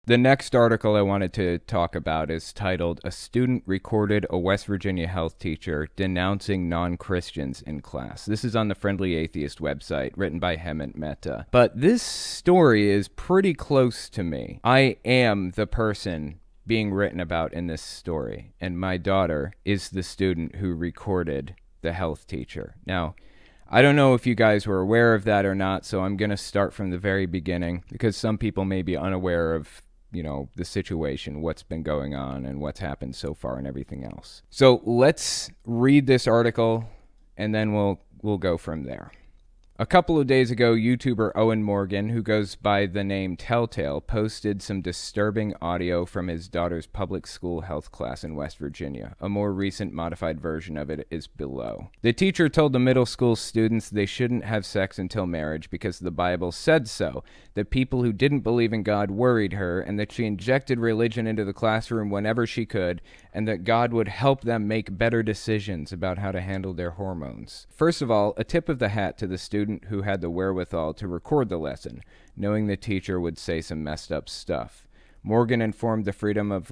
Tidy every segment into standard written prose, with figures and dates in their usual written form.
The next article I wanted to talk about is titled "A Student Recorded a West Virginia Health Teacher Denouncing Non-Christians in Class." This is on the Friendly Atheist website, written by Hemant Mehta. But this story is pretty close to me. I am the person being written about in this story, and my daughter is the student who recorded the health teacher. Now, I don't know if you guys were aware of that or not, so I'm going to start from the very beginning because some people may be unaware of the situation, what's been going on and what's happened so far and everything else. So let's read this article and then we'll go from there. A couple of days ago, YouTuber Owen Morgan, who goes by the name Telltale, posted some disturbing audio from his daughter's public school health class in West Virginia. A more recent modified version of it is below. The teacher told the middle school students they shouldn't have sex until marriage because the Bible said so, that people who didn't believe in God worried her, and that she injected religion into the classroom whenever she could, and that God would help them make better decisions about how to handle their hormones. First of all, a tip of the hat to the student who had the wherewithal to record the lesson, knowing the teacher would say some messed up stuff. Morgan informed the Freedom of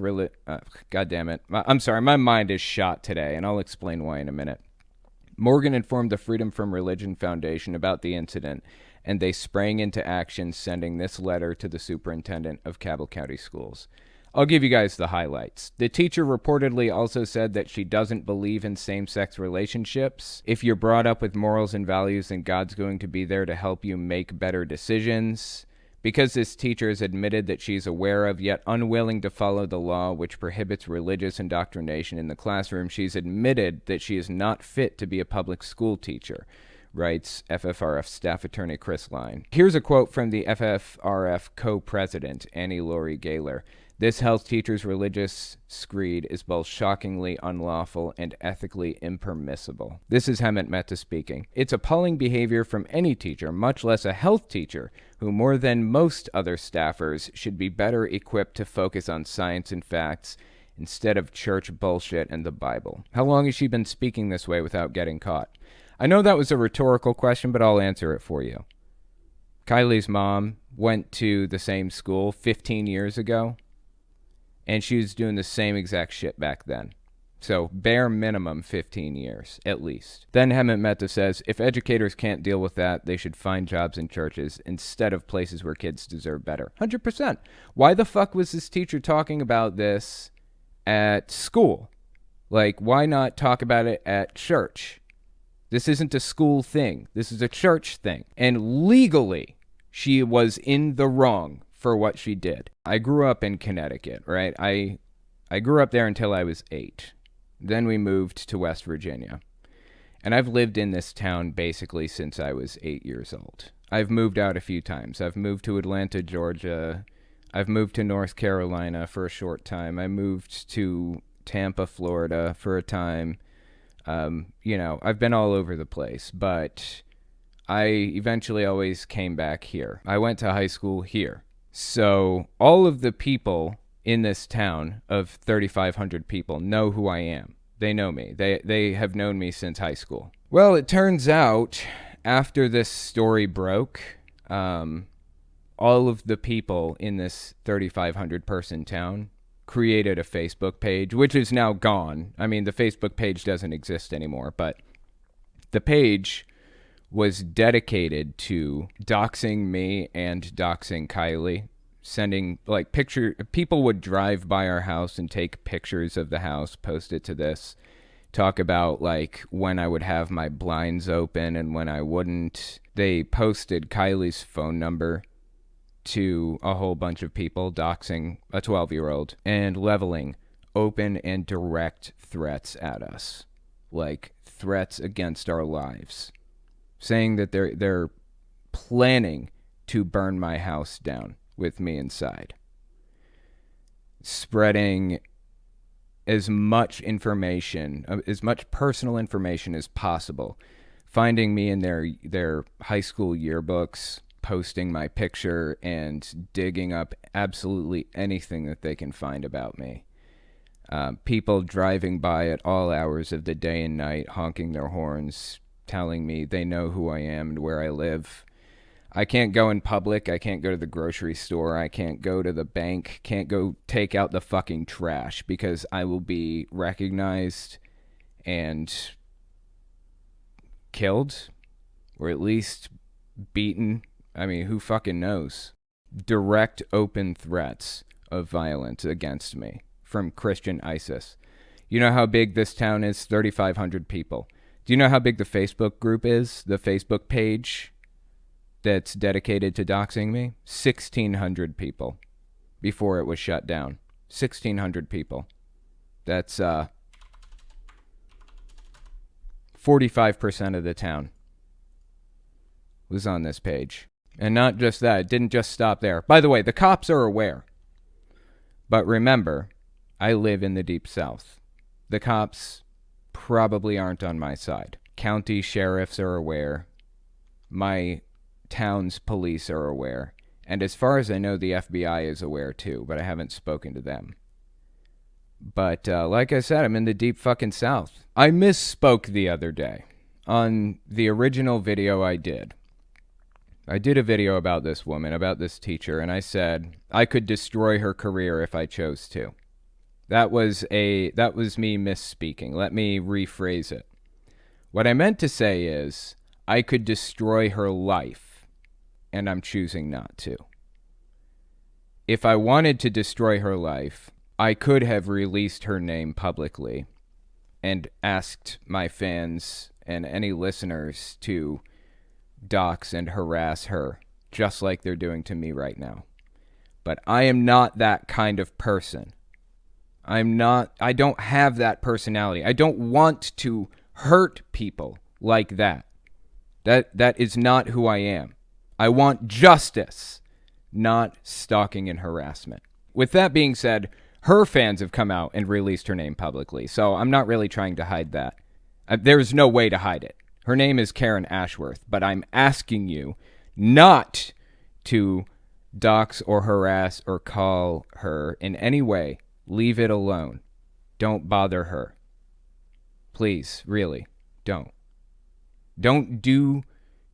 God damn it. I'm sorry, my mind is shot today, and I'll explain why in a minute. Morgan informed the Freedom from Religion Foundation about the incident, and they sprang into action, sending this letter to the superintendent of Cabell County Schools. I'll give you guys the highlights. The teacher reportedly also said that she doesn't believe in same-sex relationships. If you're brought up with morals and values, then God's going to be there to help you make better decisions. Because this teacher has admitted that she's aware of yet unwilling to follow the law which prohibits religious indoctrination in the classroom, she's admitted that she is not fit to be a public school teacher, writes FFRF staff attorney Chris Line. Here's a quote from the FFRF co-president, Annie Laurie Gaylor. This health teacher's religious screed is both shockingly unlawful and ethically impermissible. This is Hemant Mehta speaking. It's appalling behavior from any teacher, much less a health teacher, who more than most other staffers should be better equipped to focus on science and facts instead of church bullshit and the Bible. How long has she been speaking this way without getting caught? I know that was a rhetorical question, but I'll answer it for you. Kylie's mom went to the same school 15 years ago, and she was doing the same exact shit back then. So bare minimum 15 years, at least. Then Hemant Mehta says, if educators can't deal with that, they should find jobs in churches instead of places where kids deserve better. 100%. Why the fuck was this teacher talking about this at school? Like, why not talk about it at church? This isn't a school thing. This is a church thing. And legally, she was in the wrong for what she did. I grew up in Connecticut, right? I grew up there until I was 8. Then we moved to West Virginia. And I've lived in this town basically since I was 8 years old. I've moved out a few times. I've moved to Atlanta, Georgia. I've moved to North Carolina for a short time. I moved to Tampa, Florida for a time. I've been all over the place, but I eventually always came back here. I went to high school here. So all of the people in this town of 3,500 people know who I am. They know me. They have known me since high school. Well, it turns out after this story broke, all of the people in this 3,500 person town created a Facebook page, which is now gone. I mean, the Facebook page doesn't exist anymore, but the page was dedicated to doxing me and doxing Kylie, sending people would drive by our house and take pictures of the house, post it to this, talk about when I would have my blinds open and when I wouldn't. They posted Kylie's phone number to a whole bunch of people, doxing a 12-year-old and leveling open and direct threats at us, like threats against our lives, saying that they're planning to burn my house down with me inside, spreading as much information, as much personal information as possible, finding me in their high school yearbooks, posting my picture and digging up absolutely anything that they can find about me. People driving by at all hours of the day and night, honking their horns, telling me they know who I am and where I live. I can't go in public. I can't go to the grocery store. I can't go to the bank. Can't go take out the fucking trash because I will be recognized and killed, or at least beaten. I mean, who fucking knows? Direct open threats of violence against me from Christian ISIS. You know how big this town is? 3,500 people. Do you know how big the Facebook group is? The Facebook page that's dedicated to doxing me? 1,600 people before it was shut down. 1,600 people. That's 45% of the town was on this page. And not just that, it didn't just stop there. By the way, the cops are aware. But remember, I live in the Deep South. The cops probably aren't on my side. County sheriffs are aware. My town's police are aware. And as far as I know, the FBI is aware too, but I haven't spoken to them. But like I said, I'm in the deep fucking South. I misspoke the other day on the original video I did. I did a video about this woman, about this teacher, and I said I could destroy her career if I chose to. That was me misspeaking. Let me rephrase it. What I meant to say is I could destroy her life, and I'm choosing not to. If I wanted to destroy her life, I could have released her name publicly and asked my fans and any listeners to dox and harass her, just like they're doing to me right now. But I am not that kind of person. I don't have that personality. I don't want to hurt people like that. That is not who I am. I want justice, not stalking and harassment. With that being said, her fans have come out and released her name publicly, so I'm not really trying to hide that. There's no way to hide it. Her name is Karen Ashworth, but I'm asking you not to dox or harass or call her in any way. Leave it alone. Don't bother her. Please, really, don't. Don't do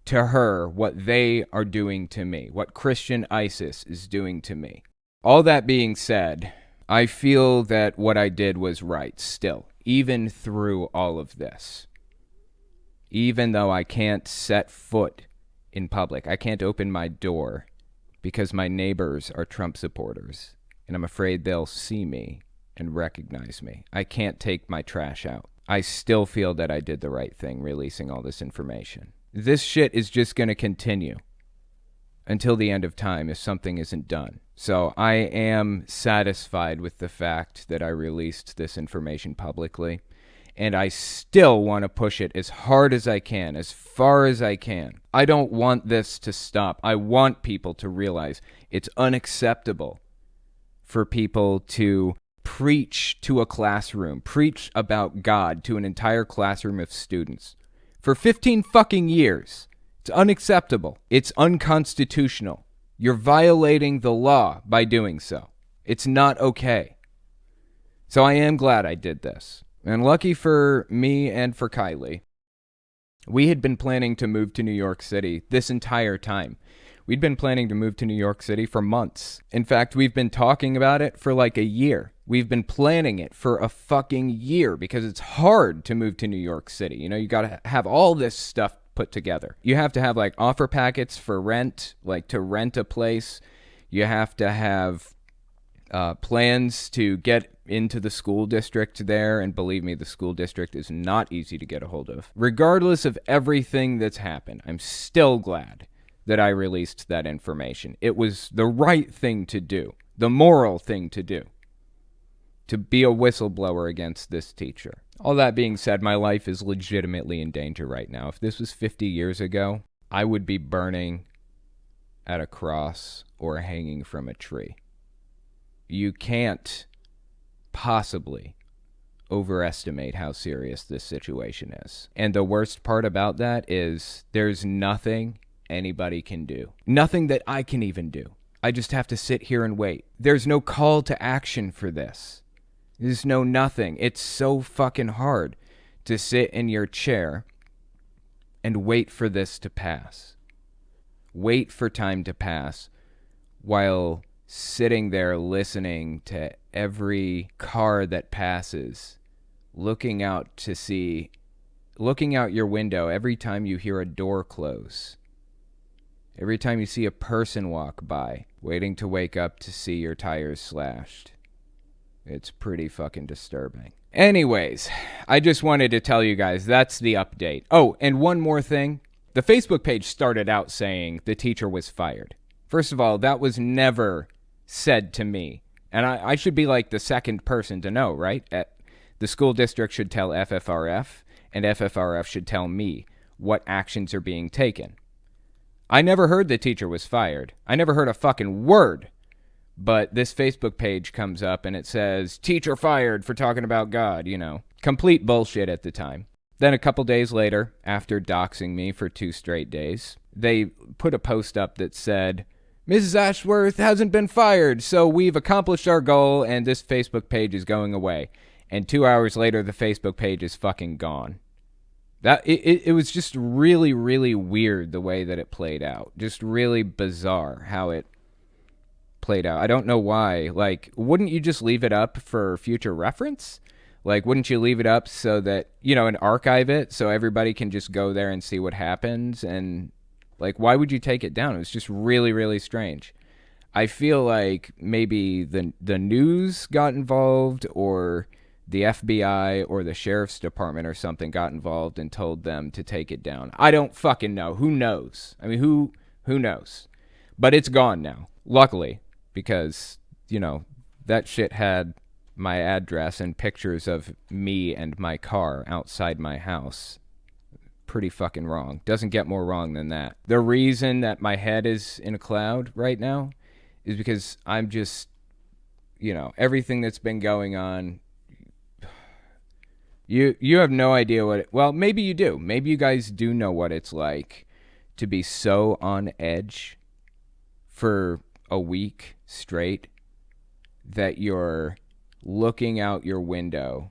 to her what they are doing to me, what Christian ISIS is doing to me. All that being said, I feel that what I did was right still, even through all of this. Even though I can't set foot in public, I can't open my door because my neighbors are Trump supporters, and I'm afraid they'll see me and recognize me. I can't take my trash out. I still feel that I did the right thing releasing all this information. This shit is just going to continue until the end of time if something isn't done. So I am satisfied with the fact that I released this information publicly. And I still want to push it as hard as I can, as far as I can. I don't want this to stop. I want people to realize it's unacceptable for people to preach to a classroom, preach about God to an entire classroom of students for 15 fucking years. It's unacceptable. It's unconstitutional. You're violating the law by doing so. It's not okay. So I am glad I did this. And lucky for me and for Kylie, we had been planning to move to New York City this entire time. We'd been planning to move to New York City for months. In fact, we've been talking about it for like a year. We've been planning it for a fucking year because it's hard to move to New York City. You know, you got to have all this stuff put together. You have to have like offer packets for rent, like to rent a place. You have to have plans to get into the school district there, and believe me, the school district is not easy to get a hold of. Regardless of everything that's happened, I'm still glad that I released that information. It was the right thing to do, the moral thing to do, to be a whistleblower against this teacher. All that being said, my life is legitimately in danger right now. If this was 50 years ago, I would be burning at a cross or hanging from a tree. You can't possibly overestimate how serious this situation is. And the worst part about that is there's nothing anybody can do. Nothing that I can even do. I just have to sit here and wait. There's no call to action for this. There's no nothing. It's so fucking hard to sit in your chair and wait for this to pass. wait for time to pass while sitting there listening to every car that passes, looking out your window every time you hear a door close, every time you see a person walk by, waiting to wake up to see your tires slashed. It's pretty fucking disturbing. Anyways, I just wanted to tell you guys that's the update. Oh, and one more thing. The Facebook page started out saying the teacher was fired. First of all, that was never said to me. And I should be like the second person to know, right? The school district should tell FFRF, and FFRF should tell me what actions are being taken. I never heard the teacher was fired. I never heard a fucking word. But this Facebook page comes up and it says, teacher fired for talking about God, Complete bullshit at the time. Then a couple days later, after doxing me for 2 straight days, they put a post up that said, Mrs. Ashworth hasn't been fired, so we've accomplished our goal and this Facebook page is going away. And 2 hours later, the Facebook page is fucking gone. It was just really, really weird the way that it played out. Just really bizarre how it played out. I don't know why. Like, wouldn't you just leave it up for future reference? Like, wouldn't you leave it up so that, and archive it so everybody can just go there and see what happens? And, like, why would you take it down? It was just really, really strange. I feel like maybe the news got involved, or the FBI or the sheriff's department or something got involved and told them to take it down. I don't fucking know. Who knows? I mean, who knows? But it's gone now, luckily, because, that shit had my address and pictures of me and my car outside my house. Pretty fucking wrong. Doesn't get more wrong than that. The reason that my head is in a cloud right now is because I'm just, everything that's been going on. You have no idea well, maybe you do. Maybe you guys do know what it's like to be so on edge for a week straight that you're looking out your window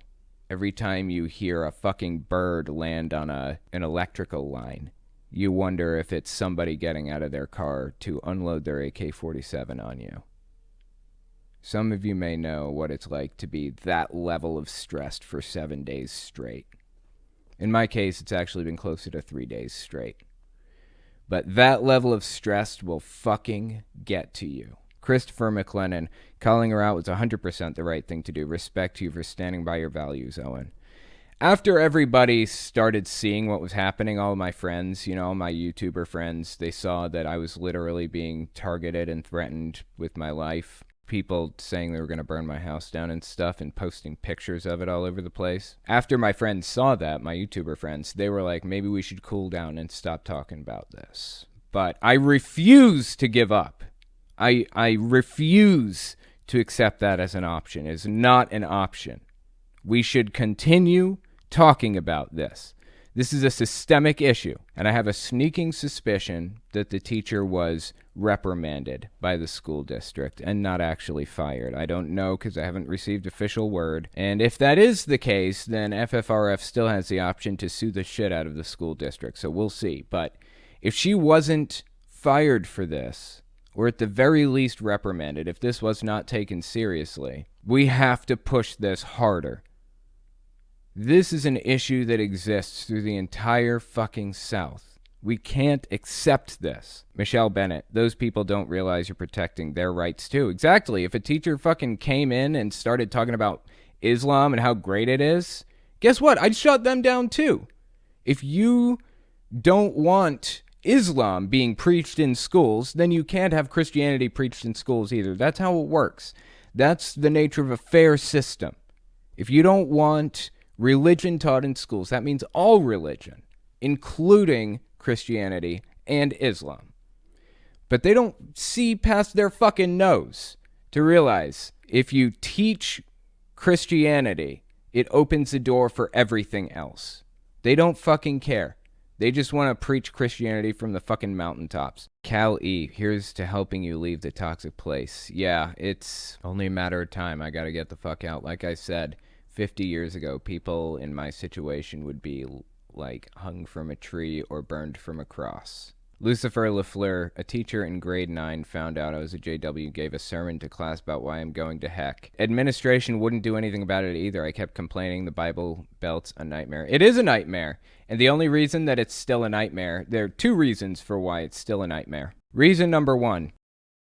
every time you hear a fucking bird land on an electrical line. You wonder if it's somebody getting out of their car to unload their AK-47 on you. Some of you may know what it's like to be that level of stressed for 7 days straight. In my case, it's actually been closer to 3 days straight. But that level of stress will fucking get to you. Christopher McLennan, calling her out was 100% the right thing to do. Respect to you for standing by your values, Owen. After everybody started seeing what was happening, all my friends, my YouTuber friends, they saw that I was literally being targeted and threatened with my life. People saying they were going to burn my house down and stuff and posting pictures of it all over the place. After my friends saw that, my YouTuber friends, they were like, maybe we should cool down and stop talking about this. But I refuse to give up. I refuse to accept that as an option. It's not an option. We should continue talking about this. This is a systemic issue, and I have a sneaking suspicion that the teacher was reprimanded by the school district and not actually fired. I don't know because I haven't received official word. And if that is the case, then FFRF still has the option to sue the shit out of the school district, so we'll see. But if she wasn't fired for this, or at the very least reprimanded, if this was not taken seriously, we have to push this harder. This is an issue that exists through the entire fucking South. We can't accept this. Michelle Bennett, those people don't realize you're protecting their rights too. Exactly. If a teacher fucking came in and started talking about Islam and how great it is, guess what? I'd shut them down too. If you don't want Islam being preached in schools, then you can't have Christianity preached in schools either. That's how it works. That's the nature of a fair system. If you don't want religion taught in schools, that means all religion, including Christianity and Islam. But they don't see past their fucking nose to realize if you teach Christianity, it opens the door for everything else. They don't fucking care. They just want to preach Christianity from the fucking mountaintops. Cal E, here's to helping you leave the toxic place. Yeah, it's only a matter of time. I gotta get the fuck out. Like I said, 50 years ago, people in my situation would be like hung from a tree or burned from a cross. Lucifer Lafleur, a teacher in grade 9, found out I was a JW, gave a sermon to class about why I'm going to heck. Administration wouldn't do anything about it either. I kept complaining the Bible Belt's a nightmare. It is a nightmare. And the only reason that it's still a nightmare, there are two reasons for why it's still a nightmare. Reason number one,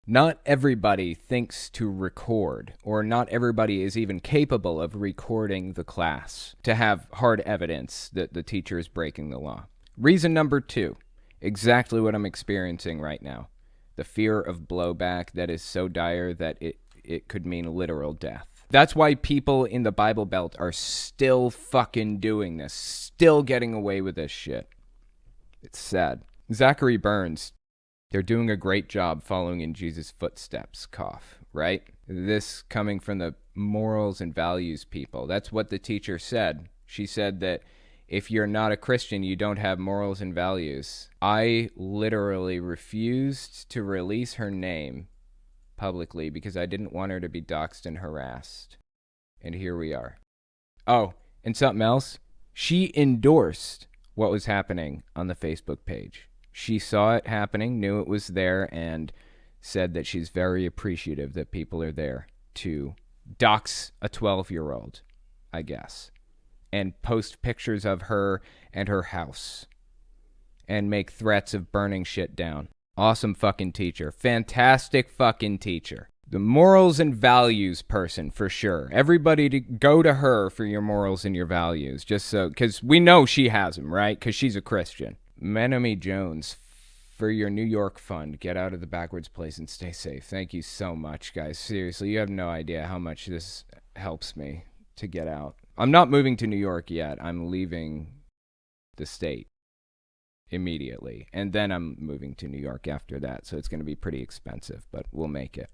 not everybody thinks to record, or not everybody is even capable of recording the class to have hard evidence that the teacher is breaking the law. Reason number two, exactly what I'm experiencing right now. The fear of blowback that is so dire that it could mean literal death. That's why people in the Bible Belt are still fucking doing this, still getting away with this shit. It's sad. Zachary Burns, they're doing a great job following in Jesus' footsteps, cough, right? This coming from the morals and values people. That's what the teacher said. She said that if you're not a Christian, you don't have morals and values. I literally refused to release her name publicly because I didn't want her to be doxxed and harassed. And here we are. Oh, and something else. She endorsed what was happening on the Facebook page. She saw it happening, knew it was there, and said that she's very appreciative that people are there to dox a 12-year-old, I guess, and post pictures of her and her house and make threats of burning shit down. Awesome fucking teacher. Fantastic fucking teacher. The morals and values person, for sure. Everybody to go to her for your morals and your values, just so, because we know she has them, right? Because she's a Christian. Menemy Jones, for your New York fund, get out of the backwards place and stay safe. Thank you so much, guys. Seriously, you have no idea how much this helps me to get out. I'm not moving to New York yet. I'm leaving the state immediately. And then I'm moving to New York after that. So it's going to be pretty expensive, but we'll make it.